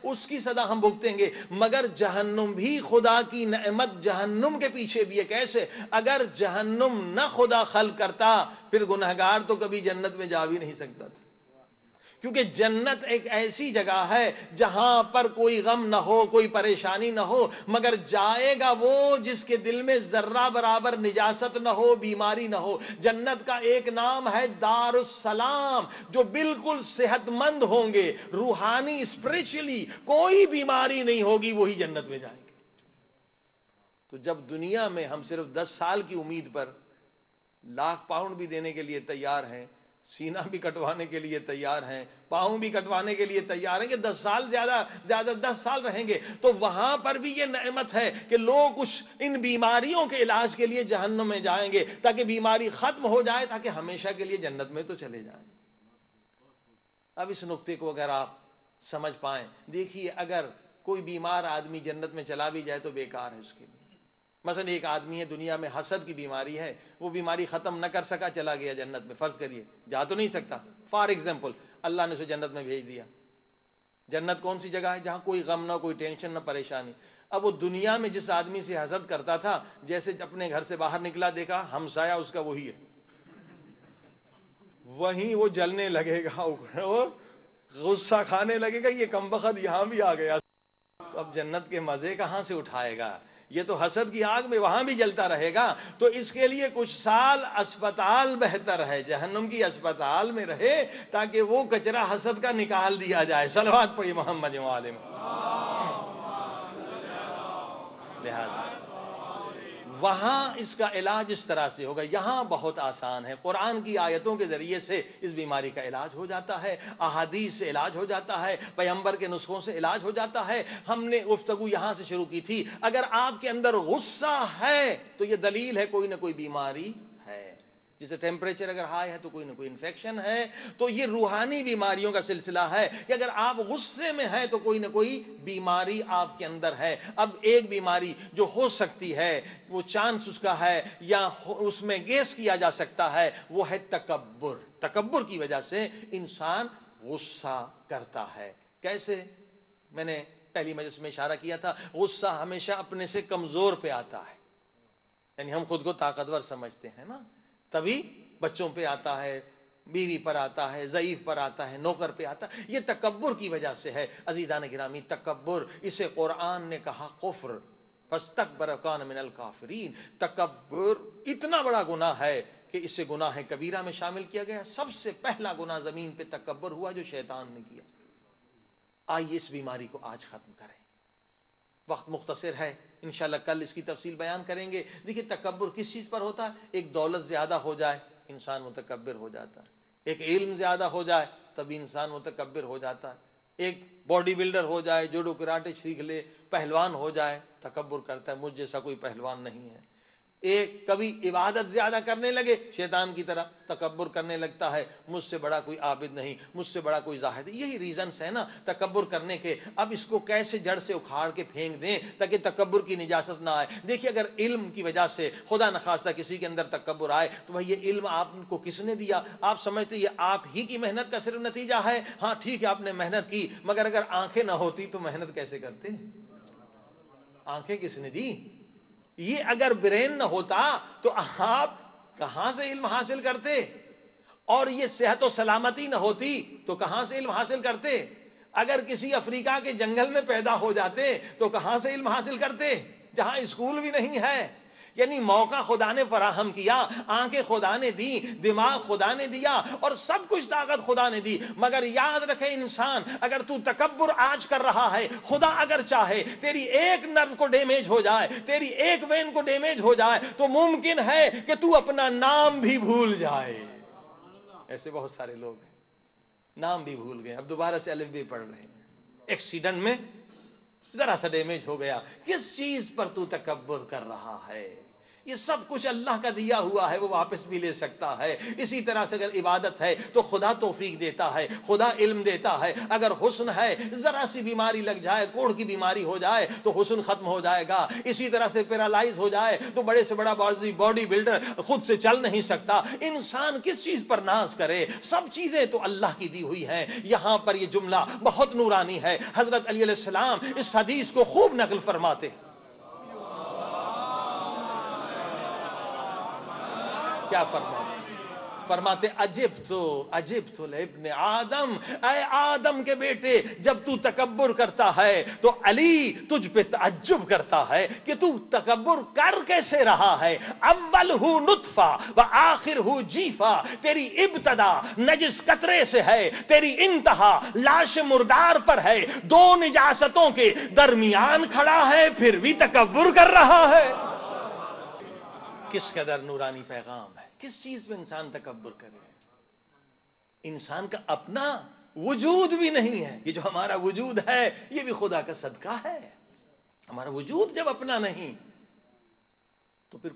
اس کی سزا ہم بھگتیں گے، مگر جہنم بھی خدا کی نعمت جہنم کے پیچھے بھی ہے۔ کیسے؟ اگر جہنم نہ خدا خلق کرتا پھر گنہگار تو کبھی جنت میں جا بھی نہیں سکتا تھا، کیونکہ جنت ایک ایسی جگہ ہے جہاں پر کوئی غم نہ ہو، کوئی پریشانی نہ ہو، مگر جائے گا وہ جس کے دل میں ذرہ برابر نجاست نہ ہو، بیماری نہ ہو۔ جنت کا ایک نام ہے دار السلام، جو بالکل صحت مند ہوں گے، روحانی اسپریچولی کوئی بیماری نہیں ہوگی، وہی جنت میں جائیں گے۔ تو جب دنیا میں ہم صرف 10 سال کی امید پر لاکھ پاؤنڈ بھی دینے کے لیے تیار ہیں، سینہ بھی کٹوانے کے لیے تیار ہیں، پاؤں بھی کٹوانے کے لیے تیار ہیں کہ 10 سال زیادہ 10 سال رہیں گے، تو وہاں پر بھی یہ نعمت ہے کہ لوگ کچھ ان بیماریوں کے علاج کے لیے جہنم میں جائیں گے تاکہ بیماری ختم ہو جائے، تاکہ ہمیشہ کے لیے جنت میں تو چلے جائیں۔ اب اس نقطے کو اگر آپ سمجھ پائیں، دیکھیے اگر کوئی بیمار آدمی جنت میں چلا بھی جائے تو بیکار ہے اس کے لیے۔ مثلا ایک آدمی ہے دنیا میں حسد کی بیماری ہے، وہ بیماری ختم نہ کر سکا، چلا گیا جنت میں، فرض کریے جا تو نہیں سکتا، فار ایگزامپل اللہ نے اسے جنت میں بھیج دیا۔ جنت کون سی جگہ ہے؟ جہاں کوئی غم نہ، کوئی ٹینشن نہ، پریشانی۔ اب وہ دنیا میں جس آدمی سے حسد کرتا تھا، جیسے اپنے گھر سے باہر نکلا دیکھا ہمسایہ اس کا وہی ہے، وہیں وہ جلنے لگے گا، وہ غصہ کھانے لگے گا، یہ کمبخت یہاں بھی آ گیا، تو اب جنت کے مزے کہاں سے اٹھائے گا؟ یہ تو حسد کی آگ میں وہاں بھی جلتا رہے گا۔ تو اس کے لیے کچھ سال اسپتال بہتر ہے، جہنم کی اسپتال میں رہے تاکہ وہ کچرا حسد کا نکال دیا جائے۔ صلوات پڑھی محمد وعلم۔ لہذا وہاں اس کا علاج اس طرح سے ہوگا، یہاں بہت آسان ہے، قرآن کی آیتوں کے ذریعے سے اس بیماری کا علاج ہو جاتا ہے، احادیث سے علاج ہو جاتا ہے، پیغمبر کے نسخوں سے علاج ہو جاتا ہے۔ ہم نے گفتگو یہاں سے شروع کی تھی، اگر آپ کے اندر غصہ ہے تو یہ دلیل ہے کوئی نہ کوئی بیماری ہے، جسے ٹیمپریچر اگر ہائی ہے تو کوئی نہ کوئی انفیکشن ہے۔ تو یہ روحانی بیماریوں کا سلسلہ ہے کہ اگر آپ غصے میں ہیں تو کوئی نہ کوئی بیماری آپ کے اندر ہے۔ اب ایک بیماری جو ہو سکتی ہے، وہ چانس اس کا ہے یا اس میں گیس کیا جا سکتا ہے، وہ ہے تکبر۔ تکبر کی وجہ سے انسان غصہ کرتا ہے۔ کیسے؟ میں نے پہلی مجلس میں اشارہ کیا تھا، غصہ ہمیشہ اپنے سے کمزور پہ آتا ہے، یعنی ہم خود کو طاقتور سمجھتے ہیں نا، تبھی بچوں پہ آتا ہے، بیوی پر آتا ہے، ضعیف پر آتا ہے، نوکر پہ آتا ہے۔ یہ تکبر کی وجہ سے ہے۔ عزیزان گرامی، تکبر، اسے قرآن نے کہا کفر، فاستکبر کان من الکافرین۔ تکبر اتنا بڑا گناہ ہے کہ اسے گناہ کبیرہ میں شامل کیا گیا۔ سب سے پہلا گناہ زمین پہ تکبر ہوا جو شیطان نے کیا۔ آئیے اس بیماری کو آج ختم کریں۔ وقت مختصر ہے، انشاءاللہ کل اس کی تفصیل بیان کریں گے۔ دیکھیے تکبر کس چیز پر ہوتا ہے؟ ایک دولت زیادہ ہو جائے انسان متکبر ہو جاتا ہے، ایک علم زیادہ ہو جائے تب انسان متکبر ہو جاتا ہے، ایک باڈی بلڈر ہو جائے، جوڈو کراٹے سیکھ لے، پہلوان ہو جائے، تکبر کرتا ہے مجھ جیسا کوئی پہلوان نہیں ہے۔ ایک کبھی عبادت زیادہ کرنے لگے شیطان کی طرح، تکبر کرنے لگتا ہے مجھ سے بڑا کوئی عابد نہیں، مجھ سے بڑا کوئی زاہد۔ یہی ریزنز ہیں نا تکبر کرنے کے۔ اب اس کو کیسے جڑ سے اکھاڑ کے پھینک دیں تاکہ تکبر کی نجاست نہ آئے۔ دیکھیے اگر علم کی وجہ سے خدا نخواستہ کسی کے اندر تکبر آئے تو بھائی یہ علم آپ کو کس نے دیا؟ آپ سمجھتے یہ آپ ہی کی محنت کا صرف نتیجہ ہے؟ ہاں ٹھیک ہے آپ نے محنت کی، مگر اگر آنکھیں نہ ہوتی تو محنت کیسے کرتے؟ آنکھیں کس نے دی؟ یہ اگر برین نہ ہوتا تو آپ کہاں سے علم حاصل کرتے؟ اور یہ صحت و سلامتی نہ ہوتی تو کہاں سے علم حاصل کرتے؟ اگر کسی افریقہ کے جنگل میں پیدا ہو جاتے تو کہاں سے علم حاصل کرتے جہاں اسکول بھی نہیں ہے؟ یعنی موقع خدا نے فراہم کیا، آنکھیں خدا نے دی، دماغ خدا نے دیا اور سب کچھ طاقت خدا نے دی، مگر یاد رکھے انسان اگر تو تکبر آج کر رہا ہے، خدا اگر چاہے تیری ایک نرو کو ڈیمیج ہو جائے، تیری ایک وین کو ڈیمیج ہو جائے تو ممکن ہے کہ تو اپنا نام بھی بھول جائے۔ ایسے بہت سارے لوگ ہیں نام بھی بھول گئے، اب دوبارہ سے الف بھی پڑھ رہے ہیں، ایکسیڈنٹ میں ذرا سا ڈیمیج ہو گیا۔ کس چیز پر تو تکبر کر رہا ہے؟ یہ سب کچھ اللہ کا دیا ہوا ہے، وہ واپس بھی لے سکتا ہے۔ اسی طرح سے اگر عبادت ہے تو خدا توفیق دیتا ہے، خدا علم دیتا ہے۔ اگر حسن ہے، ذرا سی بیماری لگ جائے، کوڑ کی بیماری ہو جائے تو حسن ختم ہو جائے گا۔ اسی طرح سے پیرالائز ہو جائے تو بڑے سے بڑا باڈی بلڈر خود سے چل نہیں سکتا۔ انسان کس چیز پر ناز کرے؟ سب چیزیں تو اللہ کی دی ہوئی ہیں۔ یہاں پر یہ جملہ بہت نورانی ہے، حضرت علی علیہ السلام اس حدیث کو خوب نقل فرماتے ہیں۔ کیا فرماتے عجب تو لابن آدم، اے آدم کے بیٹے، جب تو تکبر کرتا ہے تو علی تجھ پہ تعجب کرتا ہے کہ تو تکبر کر کیسے رہا ہے۔ اول ہو نطفہ و آخر ہو جیفہ، تیری ابتدا نجس قطرے سے ہے، تیری انتہا لاش مردار پر ہے، دو نجاستوں کے درمیان کھڑا ہے، پھر بھی تکبر کر رہا ہے۔ کس قدر نورانی پیغام ہے، کس چیز پہ انسان تکبر کرے؟ انسان کا اپنا وجود بھی نہیں ہے، یہ جو ہمارا وجود ہے یہ بھی خدا کا صدقہ ہے۔ ہمارا وجود جب اپنا نہیں تو پھر